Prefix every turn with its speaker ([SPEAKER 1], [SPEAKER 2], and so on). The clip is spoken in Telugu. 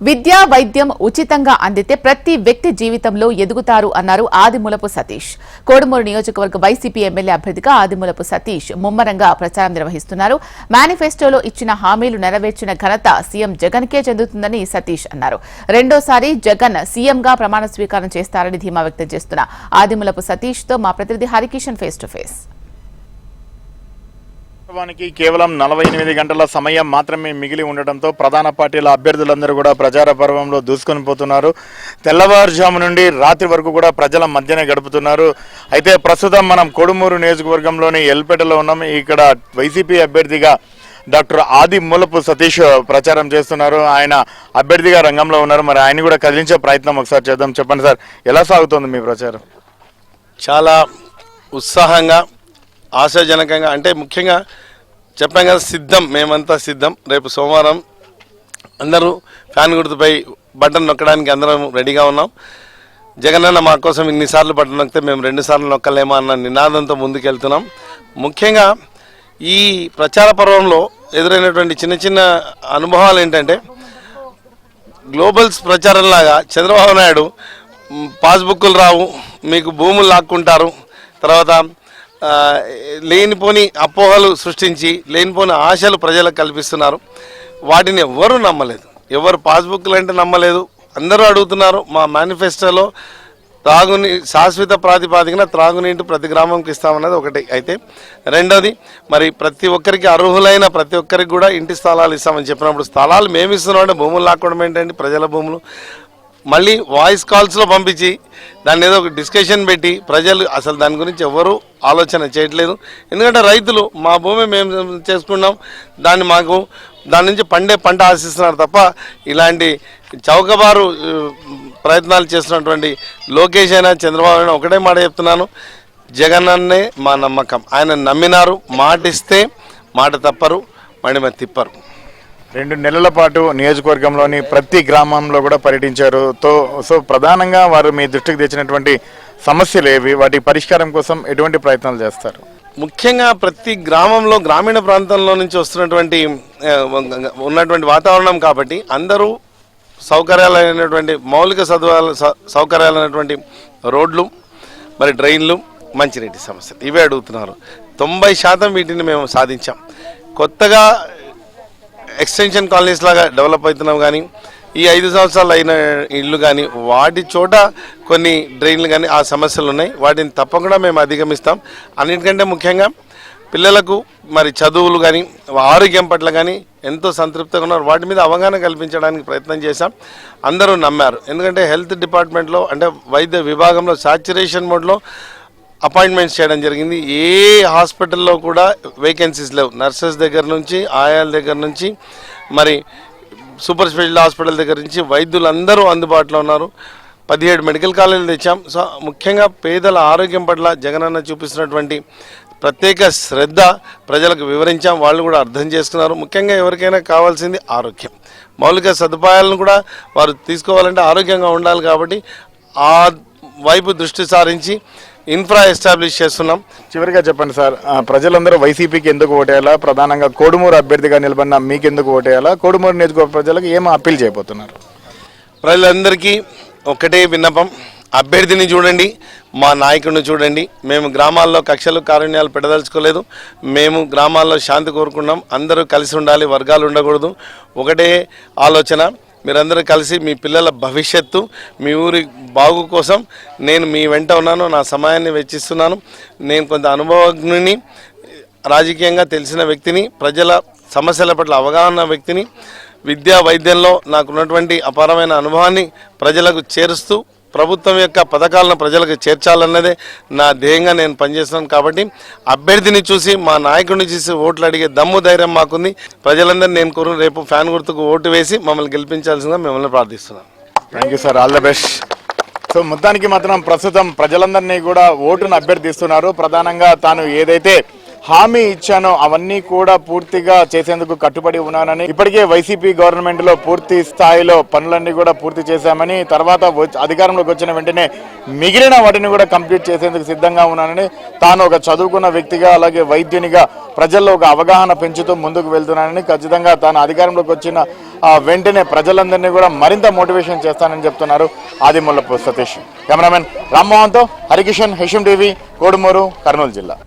[SPEAKER 1] విద్యా వైద్యం ఉచితంగా అందితే ప్రతి వ్యక్తి జీవితంలో ఎదుగుతారు అన్నారు ఆదిమూలపు సతీష్. కోడుమూరు నియోజకవర్గ వైసీపీ ఎమ్మెల్యే అభ్యర్థిగా ఆదిమూలపు సతీష్ ముమ్మరంగా ప్రచారం నిర్వహిస్తున్నారు. మేనిఫెస్టోలో ఇచ్చిన హామీలు నెరవేర్చిన ఘనత సీఎం జగన్ కే చెందుతుందని సతీష్ అన్నారు. రెండోసారి జగన్ సీఎంగా ప్రమాణ స్వీకారం చేస్తారని ధీమా వ్యక్తం చేస్తున్న ఆదిమూలపు సతీష్ తో మా ప్రతినిధి హరికిషన్ ఫేస్ టు ఫేస్.
[SPEAKER 2] కేవలం 48 గంటల సమయం మాత్రమే మిగిలి ఉండటంతో ప్రధాన పార్టీల అభ్యర్థులందరూ కూడా ప్రచార పర్వంలో దూసుకొని పోతున్నారు. తెల్లవారుజాము నుండి రాత్రి వరకు కూడా ప్రజల మధ్యనే గడుపుతున్నారు. అయితే ప్రస్తుతం మనం కోడుమూరు నియోజకవర్గంలోని ఎల్పేటలో ఉన్నాం. ఇక్కడ వైసీపీ అభ్యర్థిగా డాక్టర్ ఆదిమూలపు సతీష్ ప్రచారం చేస్తున్నారు. ఆయన అభ్యర్థిగా రంగంలో ఉన్నారు. మరి ఆయన కూడా కదిలించే ప్రయత్నం ఒకసారి చేద్దాం. చెప్పండి సార్, ఎలా సాగుతోంది మీ ప్రచారం?
[SPEAKER 3] చాలా ఉత్సాహంగా, ఆశాజనకంగా, అంటే ముఖ్యంగా చెప్పాం కదా, సిద్ధం, మేమంతా సిద్ధం. రేపు సోమవారం అందరూ ఫ్యాన్ గుర్తుపై బటన్ నొక్కడానికి అందరం రెడీగా ఉన్నాం. జగనన్న మా కోసం ఇన్నిసార్లు బటన్ నొక్కితే మేము 2 సార్లు నొక్కలేమా అన్న నినాదంతో ముందుకెళ్తున్నాం. ముఖ్యంగా ఈ ప్రచార పర్వంలో ఎదురైనటువంటి చిన్న చిన్న అనుభవాలు ఏంటంటే, గ్లోబల్స్ ప్రచారంలాగా చంద్రబాబు నాయుడు పాస్బుక్లు రావు, మీకు భూములు లాక్కుంటారు, తర్వాత లేనిపోని అపోహలు సృష్టించి లేనిపోని ఆశలు ప్రజలకు కల్పిస్తున్నారు. వాటిని ఎవరు నమ్మలేదు, ఎవరు పాస్బుక్లు అంటే నమ్మలేదు. అందరూ అడుగుతున్నారు. మా మేనిఫెస్టోలో శాశ్వత ప్రాతిపాదికన త్రాగునీటి ప్రతి గ్రామంకి ఇస్తామన్నది ఒకటి. అయితే రెండోది, మరి ప్రతి ఒక్కరికి అర్హులైన ప్రతి ఒక్కరికి కూడా ఇంటి స్థలాలు ఇస్తామని చెప్పినప్పుడు స్థలాలు మేము ఇస్తున్నాం అంటే భూములు లాక్కోవడం ఏంటండి? ప్రజల భూములు మళ్ళీ వాయిస్ కాల్స్లో పంపించి దాన్ని ఏదో ఒక డిస్కషన్ పెట్టి ప్రజలు అసలు దాని గురించి ఎవరు ఆలోచన చేయట్లేదు. ఎందుకంటే రైతులు మా భూమి మేము చేసుకున్నాం, దాని నుంచి పంట ఆశిస్తున్నారు తప్ప ఇలాంటి చౌకబారు ప్రయత్నాలు చేస్తున్నటువంటి లోకేష్ అయినా చంద్రబాబు అయినా ఒకటే మాట చెప్తున్నాను, జగన్ అన్నే మా నమ్మకం. ఆయన నమ్మినారు, మాట ఇస్తే మాట తప్పరు, మడిమ తిప్పరు.
[SPEAKER 2] 2 నెలల పాటు నియోజకవర్గంలోని ప్రతి గ్రామంలో కూడా పర్యటించారు. సో ప్రధానంగా వారు మీ దృష్టికి తెచ్చినటువంటి సమస్యలు ఏవి, వాటి పరిష్కారం కోసం ఎటువంటి ప్రయత్నాలు చేస్తారు?
[SPEAKER 3] ముఖ్యంగా ప్రతి గ్రామంలో, గ్రామీణ ప్రాంతంలో నుంచి ఉన్నటువంటి వాతావరణం కాబట్టి అందరూ సౌకర్యాలైనటువంటి మౌలిక సౌకర్యాలైనటువంటి రోడ్లు, మరి డ్రైన్లు, మంచినీటి సమస్యలు ఇవే అడుగుతున్నారు. 90% వీటిని మేము సాధించాం. కొత్తగా ఎక్స్టెన్షన్ కాలనీస్ లాగా డెవలప్ అవుతున్నాం. కానీ ఈ 5 సంవత్సరాలు అయిన ఇళ్ళు కానీ వాటి చోట కొన్ని డ్రైన్లు కానీ ఆ సమస్యలు ఉన్నాయి. వాటిని తప్పకుండా మేము అధిగమిస్తాం. అన్నిటికంటే ముఖ్యంగా పిల్లలకు మరి చదువులు కానీ ఆరోగ్యం పట్ల కానీ ఎంతో సంతృప్తిగా ఉన్నారు. వాటి మీద అవగాహన కల్పించడానికి ప్రయత్నం చేశాం. అందరూ నమ్మారు. ఎందుకంటే హెల్త్ డిపార్ట్మెంట్లో అంటే వైద్య విభాగంలో సాచ్యురేషన్ మోడ్లో అపాయింట్మెంట్స్ చేయడం జరిగింది. ఏ హాస్పిటల్లో కూడా వేకెన్సీస్ లేవు. నర్సెస్ దగ్గర నుంచి, ఆయాల దగ్గర నుంచి, మరి సూపర్ స్పెషాలిటీ హాస్పిటల్ దగ్గర నుంచి వైద్యులందరూ అందుబాటులో ఉన్నారు. 17 మెడికల్ కాలేజీలు తెచ్చాం. సో ముఖ్యంగా పేదల ఆరోగ్యం పట్ల జగనన్న చూపిస్తున్నటువంటి ప్రత్యేక శ్రద్ధ ప్రజలకు వివరించాం. వాళ్ళు కూడా అర్థం చేసుకున్నారు. ముఖ్యంగా ఎవరికైనా కావాల్సింది ఆరోగ్యం, మౌలిక సదుపాయాలను కూడా వారు తీసుకోవాలంటే ఆరోగ్యంగా ఉండాలి. కాబట్టి ఆ వైపు దృష్టి సారించి ఇన్ఫ్రా ఎస్టాబ్లిష్ చేస్తున్నాం.
[SPEAKER 2] చివరిగా చెప్పండి సార్, ప్రజలందరూ వైసీపీకి ఎందుకు ఓటేయాలా? ప్రధానంగా కోడుమూరు అభ్యర్థిగా నిలబడిన మీకు ఎందుకు ఓటేయాలా? కోడుమూరు నియోజకవర్గ ప్రజలకు ఏం అప్పీల్ చేయబోతున్నారు?
[SPEAKER 3] ప్రజలందరికీ ఒకటే విన్నపం, అభ్యర్థిని చూడండి, మా నాయకుడిని చూడండి. మేము గ్రామాల్లో కక్షలు కారుణ్యాలు పెట్టదలుచుకోలేదు. మేము గ్రామాల్లో శాంతి కోరుకున్నాం. అందరూ కలిసి ఉండాలి, వర్గాలు ఉండకూడదు. ఒకటే ఆలోచన, మీరందరూ కలిసి మీ పిల్లల భవిష్యత్తు, మీ ఊరి బాగు కోసం నేను మీ వెంట ఉన్నాను, నా సమయాన్ని వెచ్చిస్తున్నాను. నేను కొంత అనుభవజ్ఞుని, రాజకీయంగా తెలిసిన వ్యక్తిని, ప్రజల సమస్యల పట్ల అవగాహన వ్యక్తిని, విద్యా వైద్యంలో నాకున్నటువంటి అపారమైన అనుభవాన్ని ప్రజలకు చేరుస్తూ ప్రభుత్వం యొక్క పథకాలను ప్రజలకు చేర్చాలన్నదే నా ధ్యేయంగా నేను పనిచేస్తున్నాను. కాబట్టి అభ్యర్థిని చూసి, మా నాయకుడిని చూసి ఓట్లు అడిగే దమ్ము ధైర్యం మాకుంది. ప్రజలందరినీ నేను కోరు రేపు ఫ్యాన్ గుర్తుకు ఓటు వేసి మమ్మల్ని గెలిపించాల్సిందిగా మిమ్మల్ని ప్రార్థిస్తున్నాను.
[SPEAKER 2] Thank you sir, all the best. So మొత్తానికి మాత్రం ప్రస్తుతం ప్రజలందరినీ కూడా ఓటును అభ్యర్థిస్తున్నారు. ప్రధానంగా తాను ఏదైతే హామీ ఇచ్చానో అవన్నీ కూడా పూర్తిగా చేసేందుకు కట్టుబడి ఉన్నానని, ఇప్పటికే వైసీపీ గవర్నమెంట్ లో పూర్తి స్థాయిలో పనులన్నీ కూడా పూర్తి చేశామని, తర్వాత అధికారంలోకి వచ్చిన వెంటనే మిగిలిన వాటిని కూడా కంప్లీట్ చేసేందుకు సిద్ధంగా ఉన్నానని, తాను ఒక చదువుకున్న వ్యక్తిగా అలాగే వైద్యునిగా ప్రజల్లో ఒక అవగాహన పెంచుతూ ముందుకు వెళ్తున్నానని, ఖచ్చితంగా తాను అధికారంలోకి వచ్చిన వెంటనే ప్రజలందరినీ కూడా మరింత మోటివేషన్ చేస్తానని చెప్తున్నారు ఆదిమూలపు సతీష్. కెమెరామెన్ రామ్మోహన్తో హరికిషన్, హెషం టీవీ, కోడుమూరు, కర్నూలు జిల్లా.